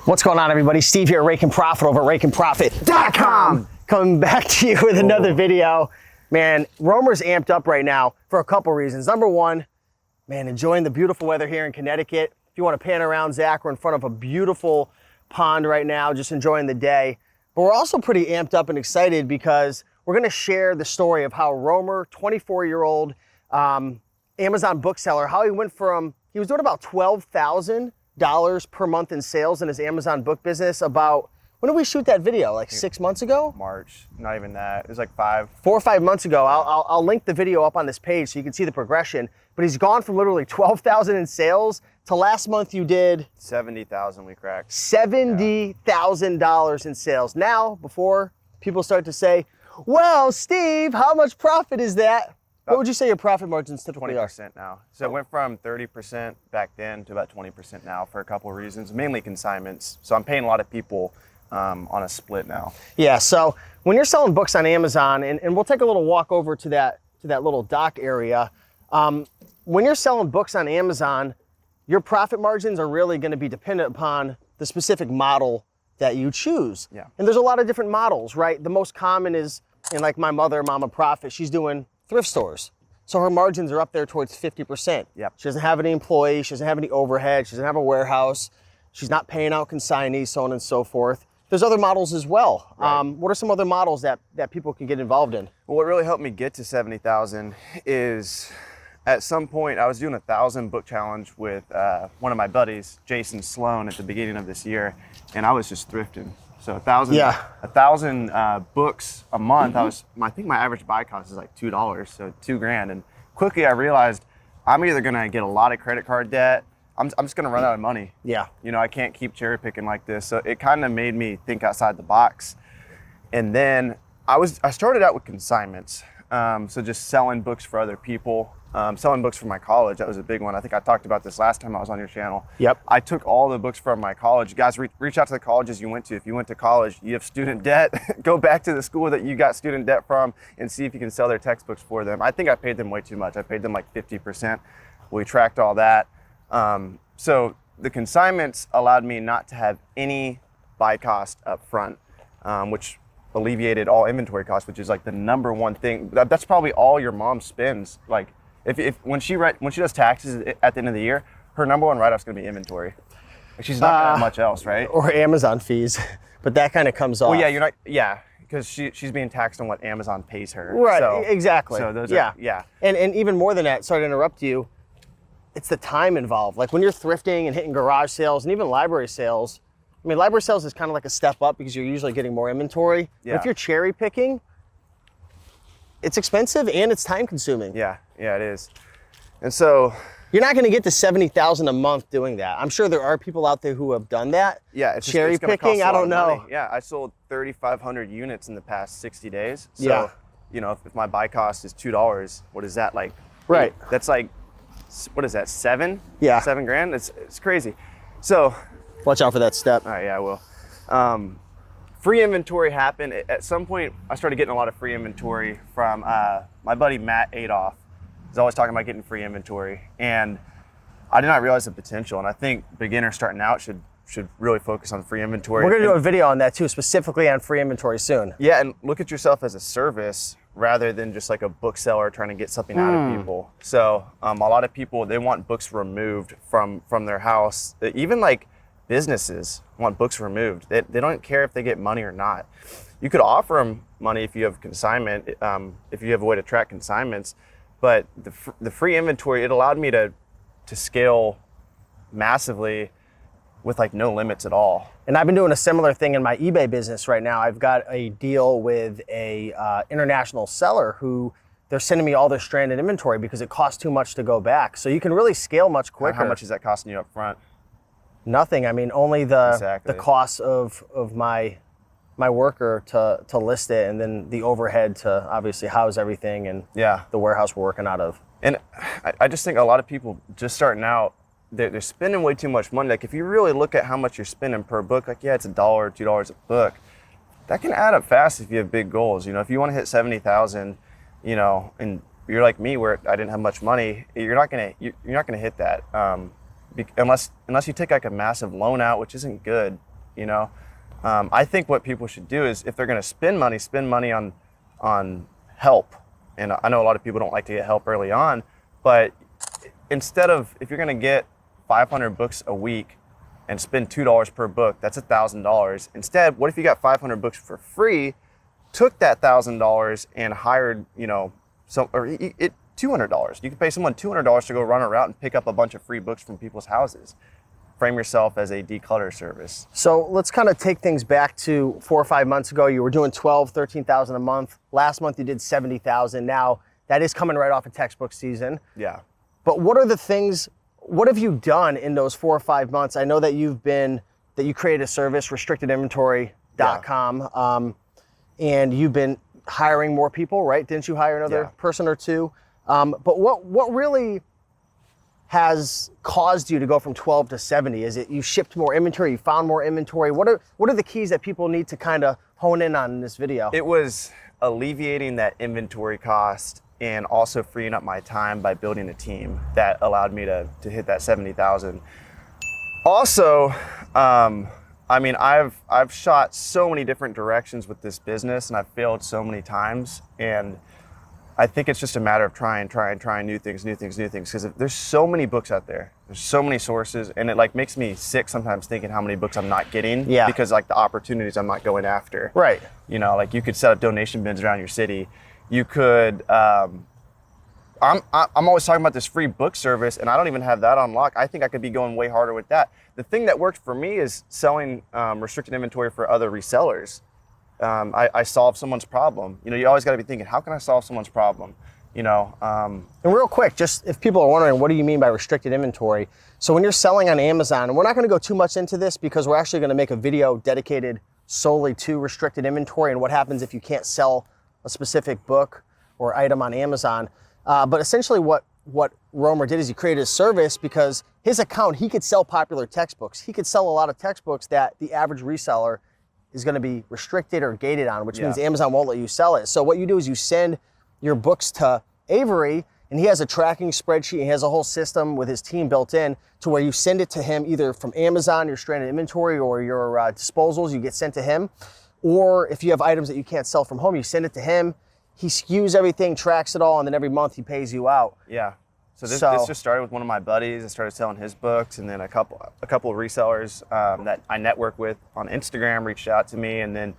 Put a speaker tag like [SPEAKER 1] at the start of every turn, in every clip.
[SPEAKER 1] What's going on, everybody? Steve here, Rake and Profit over at rakeandprofit.com. Coming back to you with another video. Man, Romer's amped up right now for a couple reasons. Number one, man, enjoying the beautiful weather here in Connecticut. If you want to pan around, Zach, we're in front of a beautiful pond right now, just enjoying the day. But we're also pretty amped up and excited because we're going to share the story of how Romer, 24-year-old Amazon bookseller, how he went from, he was doing about $12,000 per month in sales in his Amazon book business about, when did we shoot that video? Like 6 months ago?
[SPEAKER 2] March, not even that. It was like 4
[SPEAKER 1] or 5 months ago. I'll link the video up on this page so you can see the progression. But he's gone from literally $12,000 in sales to last month you did
[SPEAKER 2] 70,000 we cracked.
[SPEAKER 1] $70,000 in sales. Now, before people start to say, well, Steve, how much profit is that? What would you say your profit margins typically are?
[SPEAKER 2] 20% now. So it went from 30% back then to about 20% now for a couple of reasons, mainly consignments. So I'm paying a lot of people on a split now.
[SPEAKER 1] Yeah, so when you're selling books on Amazon, and we'll take a little walk over to that little dock area. When you're selling books on Amazon, your profit margins are really going to be dependent upon the specific model that you choose.
[SPEAKER 2] Yeah.
[SPEAKER 1] And there's a lot of different models, right? The most common is, in like my mother, Mama Profit, she's doing thrift stores. So her margins are up there towards 50%.
[SPEAKER 2] Yep.
[SPEAKER 1] She doesn't have any employees, she doesn't have any overhead, she doesn't have a warehouse, she's not paying out consignees, so on and so forth. There's other models as well.
[SPEAKER 2] Right.
[SPEAKER 1] What are some other models that people can get involved in?
[SPEAKER 2] Well, what really helped me get to 70,000 is at some point I was doing 1,000 book challenge with one of my buddies, Jason Sloan, at the beginning of this year, and I was just thrifting. So 1,000 books a month. I think my average buy cost is like $2, so $2,000. And quickly I realized I'm either gonna get a lot of credit card debt, I'm just gonna run out of money.
[SPEAKER 1] Yeah.
[SPEAKER 2] You know, I can't keep cherry picking like this. So it kind of made me think outside the box. And then I started out with consignments. So just selling books for other people, selling books for my college. That was a big one. I think I talked about this last time I was on your channel.
[SPEAKER 1] Yep.
[SPEAKER 2] I took all the books from my college. You guys reach out to the colleges you went to. If you went to college, you have student debt, go back to the school that you got student debt from and see if you can sell their textbooks for them. I think I paid them way too much. I paid them like 50%. We tracked all that. So the consignments allowed me not to have any buy cost up front, which alleviated all inventory costs, which is like the number one thing. That's probably all your mom spends. Like when she does taxes at the end of the year, her number one write-off's gonna be inventory. Like she's not gonna have much else, right?
[SPEAKER 1] Or Amazon fees, but that kind of comes off.
[SPEAKER 2] Well, yeah, because she's being taxed on what Amazon pays her.
[SPEAKER 1] Right,
[SPEAKER 2] so,
[SPEAKER 1] exactly.
[SPEAKER 2] So those
[SPEAKER 1] yeah.
[SPEAKER 2] are, yeah.
[SPEAKER 1] And even more than that, sorry to interrupt you, it's the time involved. Like when you're thrifting and hitting garage sales and even library sales, I mean, library sales is kind of like a step up because you're usually getting more inventory.
[SPEAKER 2] Yeah.
[SPEAKER 1] But if you're cherry picking, it's expensive and it's time consuming.
[SPEAKER 2] Yeah, it is. And so
[SPEAKER 1] you're not going to get to 70,000 a month doing that. I'm sure there are people out there who have done that.
[SPEAKER 2] Yeah, it's
[SPEAKER 1] cherry
[SPEAKER 2] just, it's
[SPEAKER 1] picking. I don't know.
[SPEAKER 2] Money. Yeah, I sold 3,500 units in the past 60 days. So,
[SPEAKER 1] yeah.
[SPEAKER 2] You know, if my buy cost is $2, what is that like?
[SPEAKER 1] Right.
[SPEAKER 2] That's like, what is that? $7?
[SPEAKER 1] Yeah.
[SPEAKER 2] $7,000. It's crazy. So.
[SPEAKER 1] Watch out for that step.
[SPEAKER 2] All right, yeah, I will. Free inventory happened. At some point, I started getting a lot of free inventory from my buddy Matt Adolph. He's always talking about getting free inventory, and I did not realize the potential. And I think beginners starting out should really focus on free inventory.
[SPEAKER 1] We're gonna do a video on that too, specifically on free inventory soon.
[SPEAKER 2] Yeah, and look at yourself as a service rather than just like a bookseller trying to get something out of people. So a lot of people, they want books removed from their house. Even like businesses want books removed. They don't care if they get money or not. You could offer them money if you have consignment, if you have a way to track consignments, but the free inventory, it allowed me to scale massively with like no limits at all.
[SPEAKER 1] And I've been doing a similar thing in my eBay business right now. I've got a deal with a international seller who they're sending me all their stranded inventory because it costs too much to go back. So you can really scale much quicker.
[SPEAKER 2] How much is that costing you up front?
[SPEAKER 1] Nothing. I mean, only the
[SPEAKER 2] Exactly.
[SPEAKER 1] the cost of my worker to list it, and then the overhead to obviously house everything, and
[SPEAKER 2] Yeah.
[SPEAKER 1] the warehouse we're working out of.
[SPEAKER 2] And I just think a lot of people just starting out, they're spending way too much money. Like if you really look at how much you're spending per book, like yeah, it's $1 or $2 a book. That can add up fast if you have big goals. You know, if you want to hit 70,000, you know, and you're like me where I didn't have much money, you're not gonna hit that unless you take like a massive loan out, which isn't good. you know? I think what people should do is if they're going to spend money on help. And I know a lot of people don't like to get help early on, but instead of, if you're going to get 500 books a week and spend $2 per book, that's $1,000. Instead, what if you got 500 books for free, took that $1,000 and hired, you know, $200. You could pay someone $200 to go run a route and pick up a bunch of free books from people's houses. Frame yourself as a declutter service.
[SPEAKER 1] So let's kind of take things back to 4 or 5 months ago. You were doing 12, 13,000 a month. Last month you did 70,000. Now that is coming right off of textbook season.
[SPEAKER 2] Yeah.
[SPEAKER 1] But what are the things, what have you done in those 4 or 5 months? I know that you created a service, restrictedinventory.com, and you've been hiring more people, right? Didn't you hire another person or two? But what really has caused you to go from 12 to 70? Is it you shipped more inventory, you found more inventory? What are the keys that people need to kind of hone in on in this video?
[SPEAKER 2] It was alleviating that inventory cost and also freeing up my time by building a team that allowed me to hit that 70,000. Also, I mean, I've shot so many different directions with this business and I've failed so many times, and I think it's just a matter of trying new things, because there's so many books out there. There's so many sources, and it like makes me sick sometimes thinking how many books I'm not getting because like the opportunities I'm not going after.
[SPEAKER 1] Right.
[SPEAKER 2] You know, like you could set up donation bins around your city. You could, I'm always talking about this free book service, and I don't even have that on lock. I think I could be going way harder with that. The thing that worked for me is selling restricted inventory for other resellers. I solve someone's problem. You know, you always got to be thinking, how can I solve someone's problem? You know.
[SPEAKER 1] And real quick, just if people are wondering, what do you mean by restricted inventory? So when you're selling on Amazon, and we're not going to go too much into this because we're actually going to make a video dedicated solely to restricted inventory and what happens if you can't sell a specific book or item on Amazon. But essentially what Romer did is he created a service because his account, he could sell popular textbooks. He could sell a lot of textbooks that the average reseller is going to be restricted or gated on, which means Amazon won't let you sell it. So what you do is you send your books to Avery, and he has a tracking spreadsheet. He has a whole system with his team built in to where you send it to him either from Amazon, your stranded inventory, or your disposals, you get sent to him. Or if you have items that you can't sell from home, you send it to him. He SKUs everything, tracks it all, and then every month he pays you out.
[SPEAKER 2] Yeah. So this just started with one of my buddies. I started selling his books, and then a couple of resellers that I network with on Instagram reached out to me, and then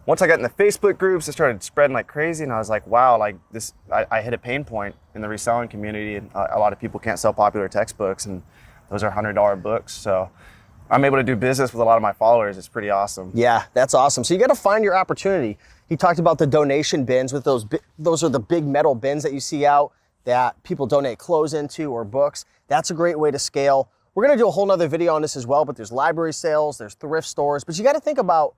[SPEAKER 2] once I got in the Facebook groups, it started spreading like crazy, and I was like, wow, like this, I hit a pain point in the reselling community, and a lot of people can't sell popular textbooks, and those are $100 books. So I'm able to do business with a lot of my followers. It's pretty awesome.
[SPEAKER 1] Yeah, that's awesome. So you got to find your opportunity. He talked about the donation bins with those are the big metal bins that you see out that people donate clothes into or books. That's a great way to scale. We're going to do a whole nother video on this as well, but there's library sales, there's thrift stores, but you got to think about,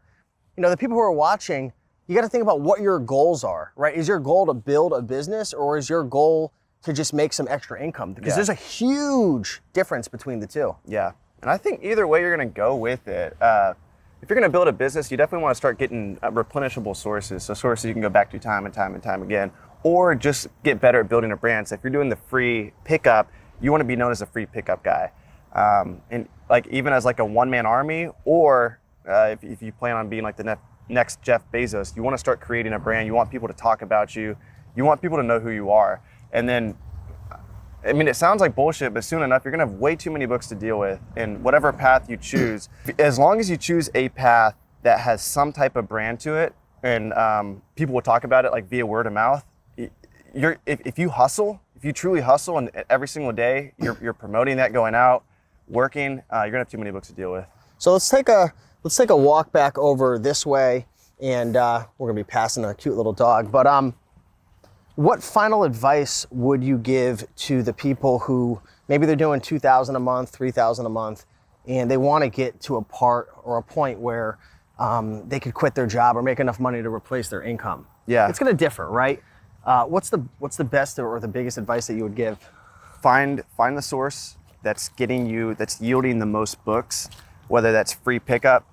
[SPEAKER 1] you know, the people who are watching, you got to think about what your goals are, right? Is your goal to build a business, or is your goal to just make some extra income? Because there's a huge difference between the two.
[SPEAKER 2] Yeah. And I think either way you're going to go with it. If you're going to build a business, you definitely want to start getting replenishable sources. So sources you can go back to time and time and time again, or just get better at building a brand. So if you're doing the free pickup, you want to be known as a free pickup guy. And like even as like a one-man army, or if you plan on being like the next Jeff Bezos, you want to start creating a brand. You want people to talk about you. You want people to know who you are. And then, I mean, it sounds like bullshit, but soon enough, you're gonna have way too many books to deal with. And whatever path you choose, as long as you choose a path that has some type of brand to it, and people will talk about it like via word of mouth, if you hustle, if you truly hustle, and every single day you're promoting that, going out, working, you're gonna have too many books to deal with.
[SPEAKER 1] So let's take a walk back over this way, and we're gonna be passing a cute little dog. But what final advice would you give to the people who maybe they're doing $2,000 a month, $3,000 a month, and they want to get to a point where they could quit their job or make enough money to replace their income?
[SPEAKER 2] Yeah,
[SPEAKER 1] it's going to differ, right? What's the best or the biggest advice that you would give?
[SPEAKER 2] Find the source that's yielding the most books, whether that's free pickup.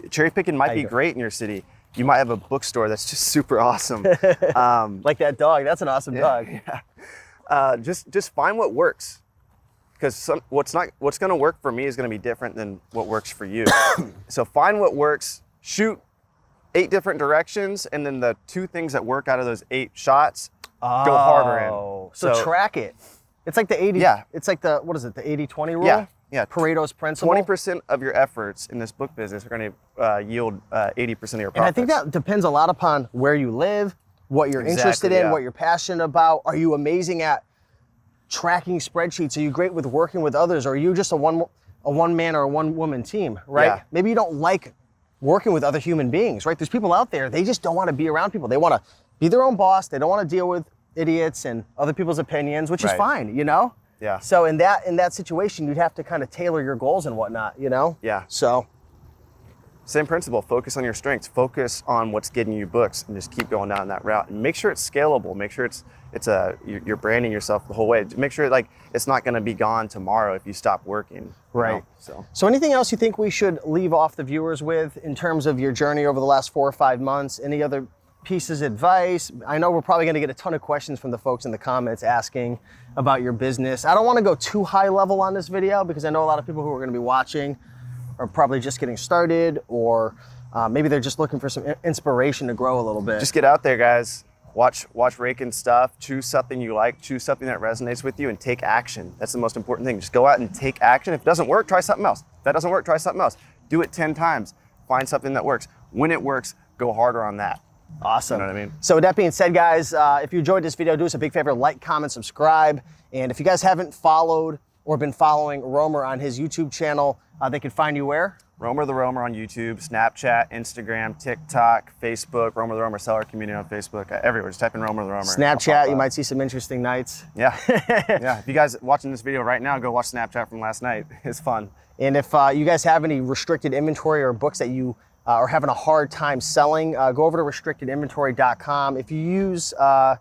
[SPEAKER 2] Cherry picking might be great in your city. You might have a bookstore that's just super awesome.
[SPEAKER 1] Like that dog, that's an awesome dog.
[SPEAKER 2] Yeah. Just find what works. because what's going to work for me is going to be different than what works for you. So find what works, shoot 8 different directions, and then the 2 things that work out of those 8 shots, go harder in.
[SPEAKER 1] So track it. It's like the 80.
[SPEAKER 2] Yeah.
[SPEAKER 1] It's like the, what is it? The 80-20 rule.
[SPEAKER 2] Yeah. Yeah.
[SPEAKER 1] Pareto's principle.
[SPEAKER 2] 20% of your efforts in this book business are going to yield 80% of your profits.
[SPEAKER 1] And I think that depends a lot upon where you live, what you're interested in, what you're passionate about. Are you amazing at tracking spreadsheets? Are you great with working with others? Or are you just a one man or a one woman team, right?
[SPEAKER 2] Yeah.
[SPEAKER 1] Maybe you don't like working with other human beings, right? There's people out there, they just don't want to be around people. They want to be their own boss. They don't want to deal with idiots and other people's opinions, which is fine, you know?
[SPEAKER 2] Yeah.
[SPEAKER 1] So in that situation, you'd have to kind of tailor your goals and whatnot, you know?
[SPEAKER 2] Yeah.
[SPEAKER 1] So.
[SPEAKER 2] Same principle, focus on your strengths, focus on what's getting you books, and just keep going down that route. And make sure it's scalable, make sure you're branding yourself the whole way. Make sure like it's not gonna be gone tomorrow if you stop working.
[SPEAKER 1] Right.
[SPEAKER 2] So
[SPEAKER 1] anything else you think we should leave off the viewers with in terms of your journey over the last 4 or 5 months? Any other pieces of advice? I know we're probably gonna get a ton of questions from the folks in the comments asking about your business. I don't wanna go too high level on this video because I know a lot of people who are gonna be watching are probably just getting started, or maybe they're just looking for some inspiration to grow a little bit.
[SPEAKER 2] just get out there, guys. Watch Rakin's stuff, choose something you like, choose something that resonates with you, and take action. That's the most important thing. Just go out and take action. If it doesn't work, try something else. If that doesn't work, try something else. Do it 10 times. Find something that works. When it works, go harder on that.
[SPEAKER 1] Awesome.
[SPEAKER 2] You know what I mean?
[SPEAKER 1] So with that being said, guys, if you enjoyed this video, do us a big favor, like, comment, subscribe. And if you guys haven't followed or been following Romer on his YouTube channel, they can find you where?
[SPEAKER 2] Romer the Romer on YouTube, Snapchat, Instagram, TikTok, Facebook, Romer the Romer Seller Community on Facebook, everywhere. Just type in Romer the Romer.
[SPEAKER 1] Snapchat, you might see some interesting nights.
[SPEAKER 2] Yeah, yeah. If you guys watching this video right now, go watch Snapchat from last night. It's fun.
[SPEAKER 1] And if you guys have any restricted inventory or books that you are having a hard time selling, go over to restrictedinventory.com. If you use the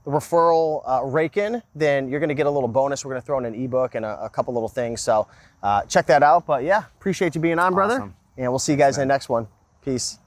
[SPEAKER 1] referral Rakin, then you're gonna get a little bonus. We're gonna throw in an ebook and a couple little things. So check that out. But yeah, appreciate you being on, brother.
[SPEAKER 2] Awesome.
[SPEAKER 1] And we'll see you guys in the next one. Peace.